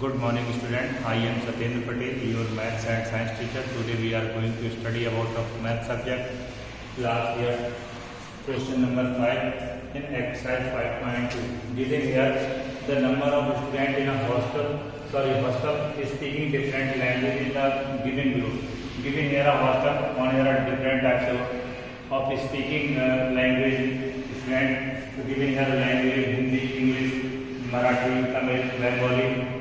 Good morning student. I am Satyendra Patel, your maths and science teacher. Today we are going to study about the math subject. Last year question number 5 in exercise 5.2. Given here the number of students in a hostel is speaking different language in the given group. Given here a hostel, on here are different types of speaking language student. So given here language Hindi, English, Marathi, Tamil, Bengali.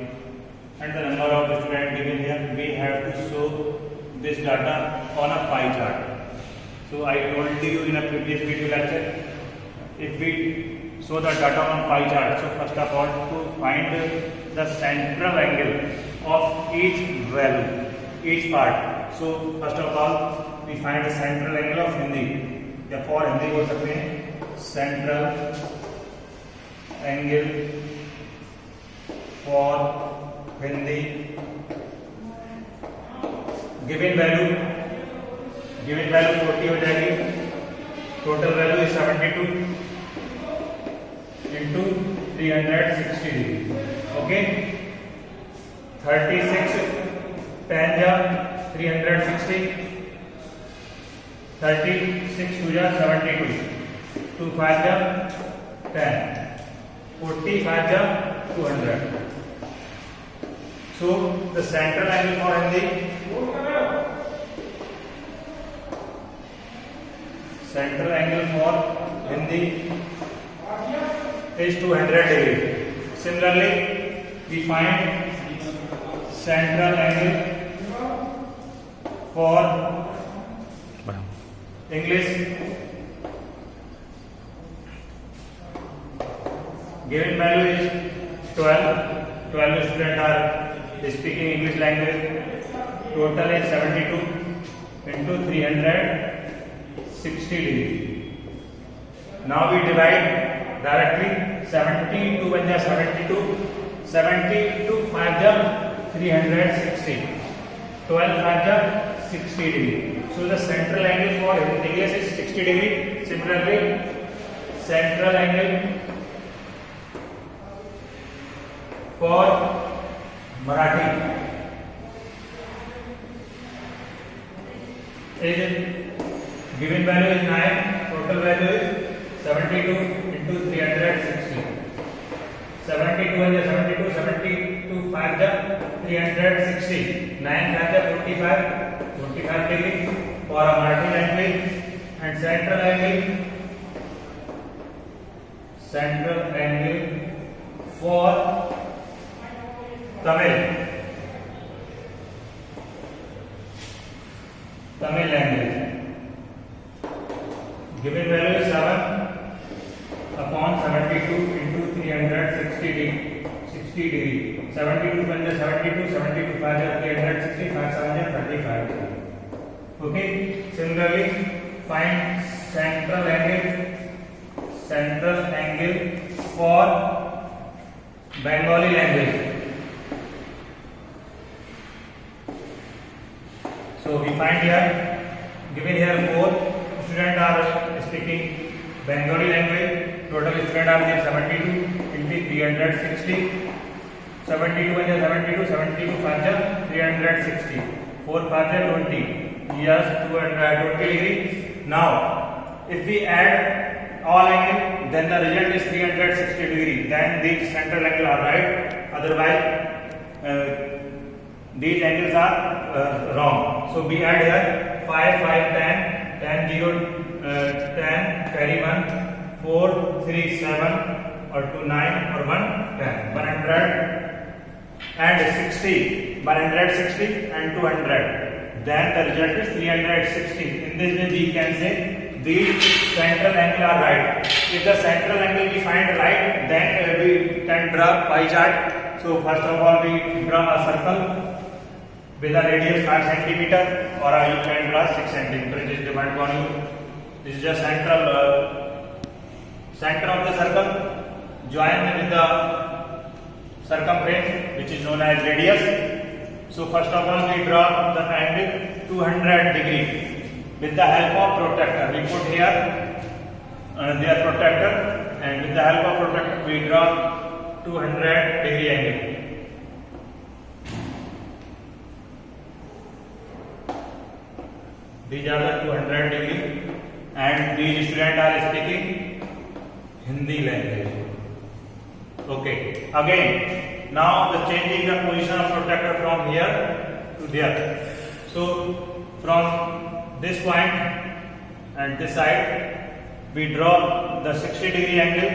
And the number of students given here, we have to show this data on a pie chart. So I told you in a previous video lecture, if we show the data on pie chart, so first of all to find the central angle of each value, each part. So first of all we find the central angle of Hindi. या for Hindi बोल सकते हैं central angle for Hindi. Given value 40 हो जाएगी. Total value is 72 into 360 degree. Okay 36 10 जा 360, 36 2 जा 72, 2 5 जा 10, 45 जा 200. So the central angle for Hindi, is 200 degree. Similarly, we find central angle for English. Given value is 12. 12 students are speaking English language. Total is 72 into 360 degree. Now we divide directly. 72 1 ja 72, 72 5 ja 360, 12 5 ja 60 degree. So the central angle for English is 60 degree. Similarly, central angle for Marathi is given value is 9, total value is 72 into 360. 72 is 72, 72 5 ja 360, 9 5 ja 45 degree for a Marathi language. And central angle for Tamil language. Given value is 7 upon 72 into 360 degree. 72 1 ja 72, 72 5 ja 360, 5 7 ja 35. Okay. Similarly, find central angle for Bengali language. So we find here, given here 4 students are speaking Bengali language. Total students are there 72 into 360. 72 1 ja 72, 72 5 ja 360, 4 5 ja 20. Yes, 20 degree. Now, if we add all angle, then the result is 360 degree. Then these central angle are right. Otherwise, these angles are wrong. So we add here 5 5 10 10 0 10 carry 1 4 3 7 or 2 9 or 1 10 100 and 60 160 and 200. Then the result is 360. In this way we can say these central angle are right. If the central angle we find right, then we can draw pie chart. So first of all we draw a circle with a radius 5 cm, or you can draw 6 cm. It is dependent on you. This is the center of the circle. Join with the circumference, which is known as radius. So first of all we draw the angle 200 degree with the help of protractor. We put here their protractor, and with the help of protractor we draw 200 degree angle. These are the 200 degree, and these students are speaking Hindi language. Okay. Again, now the changing the position of protractor from here to there. So from this point and this side, we draw the 60 degree angle.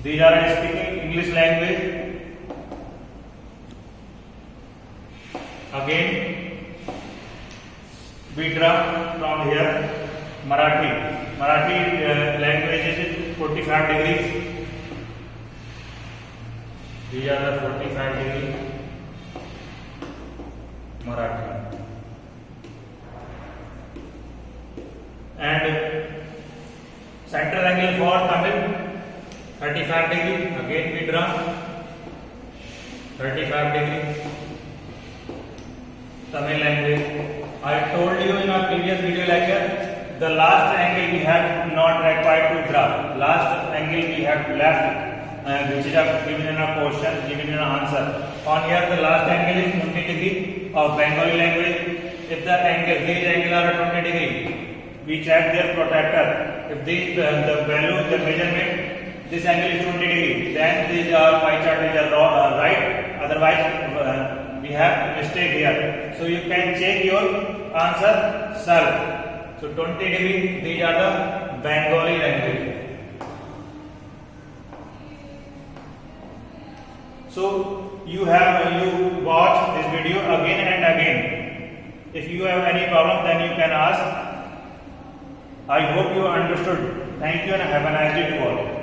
These are speaking English language. Again, we draw from here Marathi. Marathi language is 45 degrees. These are the 45 degree Marathi. And central angle for Tamil 35 degree. Again we draw 35 degree Tamil language. I told you in our previous video lecture, the last angle we have not required to draw. Last angle we have left, which is given in a question, given in an answer. On here, the last angle is 20 degree of Bengali language. If the angle, these angles are 20 degree, we check their protractor. If these the value, the measurement, this angle is 20 degree, then these pie chart is right. Otherwise, we have mistake here. So you can check your answer self. So 20 degree, these are the Bengali language. So you watch this video again and again. If you have any problem, then you can ask. I hope you understood. Thank you and have a nice day to all.